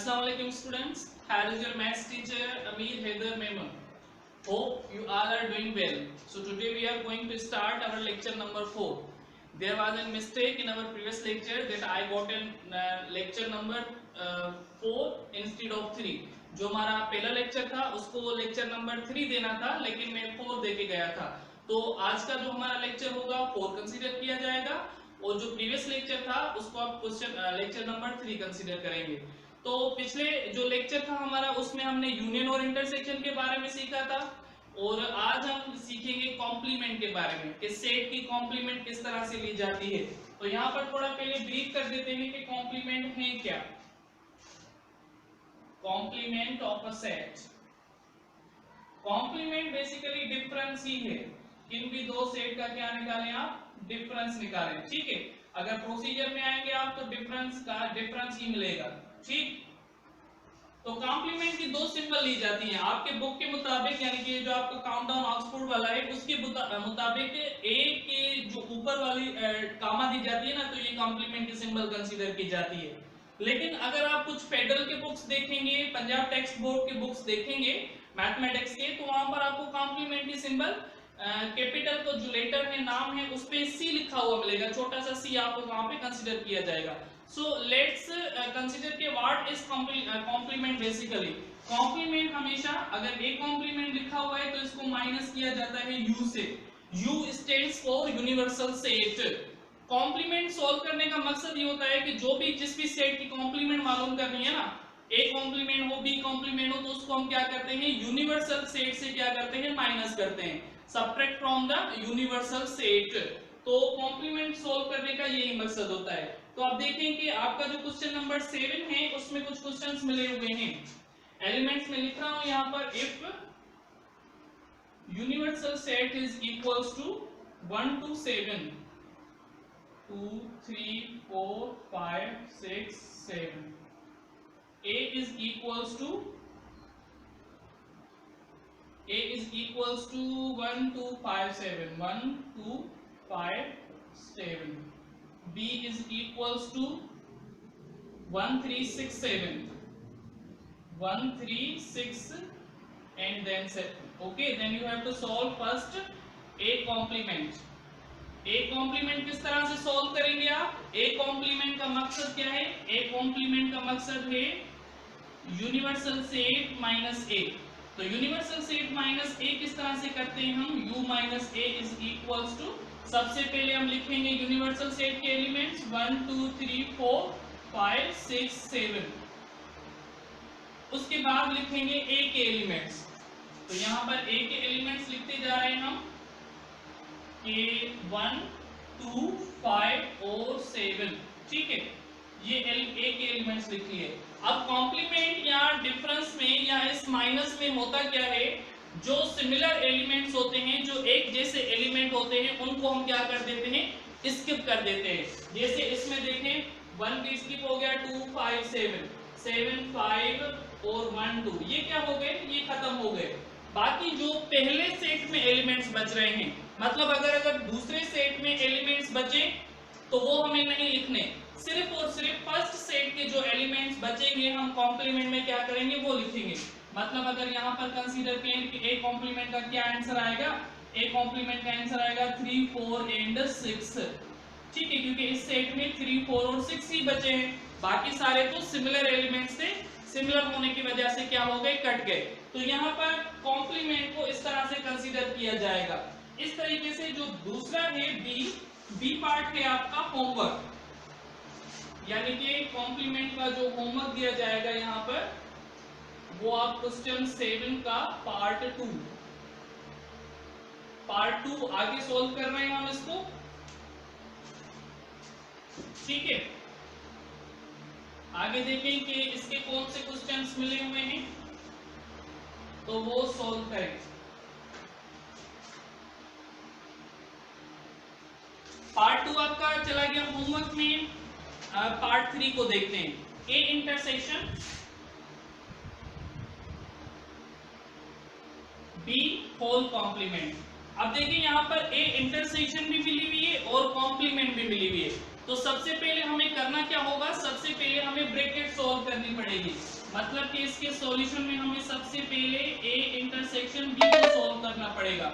Assalamualaikum students. Here is your maths teacher Amir Haider Memon. Hope you all are doing well. So today we are going to start our lecture number 4. There was a mistake in our previous lecture that I got in lecture number 4 instead of 3. जो हमारा पहला lecture था उसको lecture number 3 देना था, लेकिन मैं 4 देके गया था. तो आज का जो हमारा लेक्चर होगा 4 कंसीडर किया जाएगा और जो प्रीवियस लेक्चर था उसको आप क्वेश्चन लेक्चर नंबर 3 कंसीडर करेंगे. तो पिछले जो लेक्चर था हमारा उसमें हमने यूनियन और इंटरसेक्शन के बारे में सीखा था और आज हम सीखेंगे कॉम्प्लीमेंट के बारे में कि सेट की कॉम्प्लीमेंट किस तरह से ली जाती है. तो यहाँ पर थोड़ा पहले ब्रीफ कर देते हैं कि कॉम्प्लीमेंट है क्या. Complement of a set. Complement basically difference ही है. इन भी दो सेट का क्या निकालें आप? डिफरेंस निकालें. ठीक है, अगर प्रोसीजर में आएंगे आप तो डिफरेंस ही मिलेगा. ठीक, तो कॉम्प्लीमेंट की दो सिंबल ली जाती हैं आपके बुक के मुताबिक, यानी कि जो आपका काउंटडाउन ऑक्सफोर्ड वाला है उसके मुताबिक ए के जो ऊपर वाली कामा दी जाती है ना, तो ये कॉम्प्लीमेंट की सिंबल कंसीडर की जाती है. लेकिन अगर आप कुछ फेडरल के बुक्स देखेंगे, पंजाब टेक्स्ट बोर्ड के बुक्स देखेंगे मैथमेटिक्स के, तो वहां पर आपको कॉम्प्लीमेंट की सिंबल कैपिटल को जो लेटर है नाम है उस पे सी लिखा हुआ मिलेगा. छोटा सा सी आपको वहां पे कंसीडर किया जाएगा. सो लेट्स कंसीडर के what is complement. Basically complement हमेशा अगर एक कॉम्प्लीमेंट लिखा हुआ है तो इसको माइनस किया जाता है यू से. U stands for universal set. Complement solve करने का मकसद ये होता है कि जो भी जिस भी सेट की कॉम्प्लीमेंट मालूम करनी है ना, ए कॉम्प्लीमेंट हो बी कॉम्प्लीमेंट हो, तो उसको हम क्या करते हैं यूनिवर्सल सेट से क्या करते हैं माइनस करते हैं, subtract from the universal set. तो कॉम्प्लीमेंट सॉल्व करने का यही मकसद होता है. तो आप देखें कि आपका जो क्वेश्चन नंबर 7 है उसमें कुछ क्वेश्चंस मिले हुए हैं. एलिमेंट्स में लिख रहा हूं यहां पर if universal set is equals to 1 to 7 2 3 4 5 6 7 a is equals to 1 2 5 7 1 2 5 7. b is equals to 1 3 6 7 1 3 6 and then 7. okay, then you have to solve first a complement. a complement किस तरह से सॉल्व करेंगे आप? a complement का मकसद क्या है? a complement का मकसद है यूनिवर्सल सेट माइनस a. तो यूनिवर्सल सेट माइनस a किस तरह से करते हैं हम? u माइनस a इज इक्वल्स टू, सबसे पहले हम लिखेंगे यूनिवर्सल सेट के एलिमेंट्स 1 2 3 4 5 6 7. उसके बाद लिखेंगे a के एलिमेंट्स. तो यहाँ पर a के एलिमेंट्स लिखते जा रहे हैं हम के 1 2 5 और 7. ठीक है, ये a के एलिमेंट्स लिख लिए. अब कॉम्प्लीमेंट या डिफरेंस में या इस माइनस में होता क्या है, जो सिमिलर एलिमेंट्स होते हैं, जो एक जैसे एलिमेंट होते हैं, उनको हम क्या कर देते हैं? स्किप कर देते हैं. जैसे इसमें देखें 1 भी स्किप हो गया, 2 5 7 7 5 और 1 2, ये क्या हो गए? ये खत्म हो गए. बाकी जो पहले सेट में एलिमेंट्स बच रहे हैं, मतलब अगर दूसरे सेट में एलिमेंट्स बचे तो वो हमें नहीं लिखने, सिर्फ और सिर्फ फर्स्ट सेट के जो एलिमेंट्स बचेंगे हम कॉम्प्लीमेंट में क्या करेंगे वो लिखेंगे. मतलब अगर यहाँ पर कंसीडर करें कि ए कॉम्प्लीमेंट का क्या आंसर आएगा? ए कॉम्प्लीमेंट का आंसर आएगा 3 4 एंड 6. ठीक है, क्योंकि इस सेट में 3 4 और 6 ही बचे हैं, बाकी सारे तो सिमिलर एलिमेंट्स थे, सिमिलर होने की वजह से क्या हो गए? कट गए. तो यहाँ पर कॉम्प्लीमेंट को इस तरह से कंसीडर किया जाएगा. इस तरीके से जो दूसरा है बी पार्ट है आपका होमवर्क, यानी कि कॉम्प्लीमेंट का जो होमवर्क दिया जाएगा यहाँ पर वो आप क्वेश्चन 7 का पार्ट 2 आगे सोल्व कर रहे हैं हम इसको. ठीक है, आगे देखें कि इसके कौन से क्वेश्चंस मिले हुए हैं तो वो सोल्व करें. पार्ट 2 आपका चला गया होमवर्क में. पार्ट 3 को देखते हैं. A intersection B whole complement. अब देखिए यहाँ पर ए इंटरसेक्शन भी मिली हुई है और कॉम्प्लीमेंट भी मिली हुई है. तो सबसे पहले हमें करना क्या होगा? सबसे पहले हमें ब्रैकेट सॉल्व करनी पड़ेगी. मतलब कि इसके सॉल्यूशन में हमें सबसे पहले ए इंटरसेक्शन बी को सॉल्व करना पड़ेगा।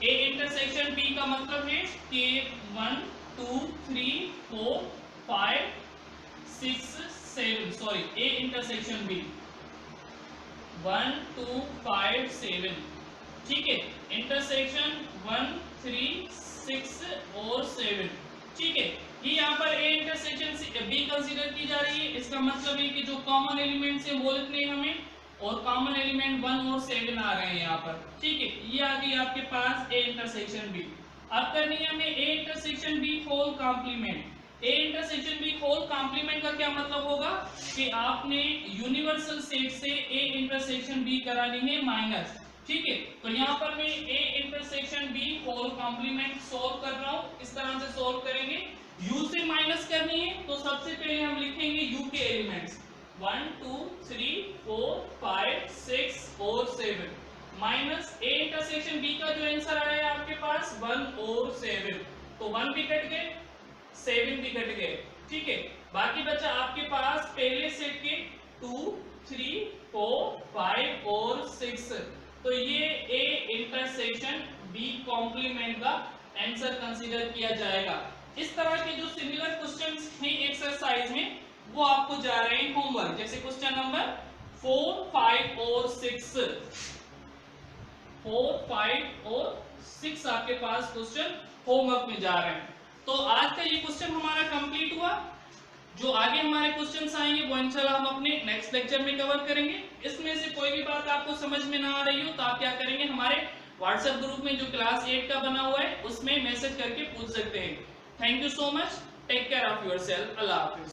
ए इंटरसेक्शन बी का मतलब है कि 1 2 3 4 5 6 7 सॉरी ए इंटरसेक्शन बी 1 2 5 7 ठीक है, इंटरसेक्शन 1 3 6 और 7 ठीक है। ये यहाँ पर ए इंटरसेक्शन बी कंसीडर की जा रही है। इसका मतलब है कि जो कॉमन एलिमेंट्स है वो लिखने हैं हमें, और कॉमन एलिमेंट 1 और 7 आ रहे हैं यहाँ पर ठीक है। ये आ गई आपके पास ए इंटरसेक्शन बी। अब करनी है हमें A intersection B whole complement. A intersection B whole complement का क्या मतलब होगा कि आपने यूनिवर्सल सेट से ए इंटरसेक्शन बी करानी है माइनस ठीक है। तो यहाँ पर मैं A intersection B whole complement solve कर रहा हूँ, इस तरह से सोल्व करेंगे। u से माइनस करनी है तो सबसे पहले हम लिखेंगे u के एलिमेंट्स 1 2 3 4 5 6 और 7 माइनस ए इंटरसेक्शन बी का जो आंसर आया है आपके पास 1 और 7, तो 1 भी कट गए 7 भी कट गए ठीक है। बाकी बचा आपके पास पहले सेट के 2 3 4 5 और 6, तो ये ए इंटरसेक्शन बी कॉम्प्लीमेंट का आंसर कंसीडर किया जाएगा। इस तरह के जो सिमिलर क्वेश्चंस हैं एक्सरसाइज में वो आपको जा रहे हैं होमवर्क, जैसे क्वेश्चन नंबर 4 5 और 6 4 5 और 6 आपके पास क्वेश्चन होमवर्क में जा रहे हैं। तो आज का ये क्वेश्चन हमारा कंप्लीट हुआ। जो आगे हमारे क्वेश्चंस आएंगे वो इंशाल्लाह हम अपने नेक्स्ट लेक्चर में कवर करेंगे। इसमें से कोई भी बात आपको समझ में ना आ रही हो तो आप क्या करेंगे, हमारे व्हाट्सएप ग्रुप में जो क्लास 8 का बना हुआ है उसमें मैसेज करके पूछ सकते हैं। Thank you so much, take care of yourself, अल्लाह हाफिज।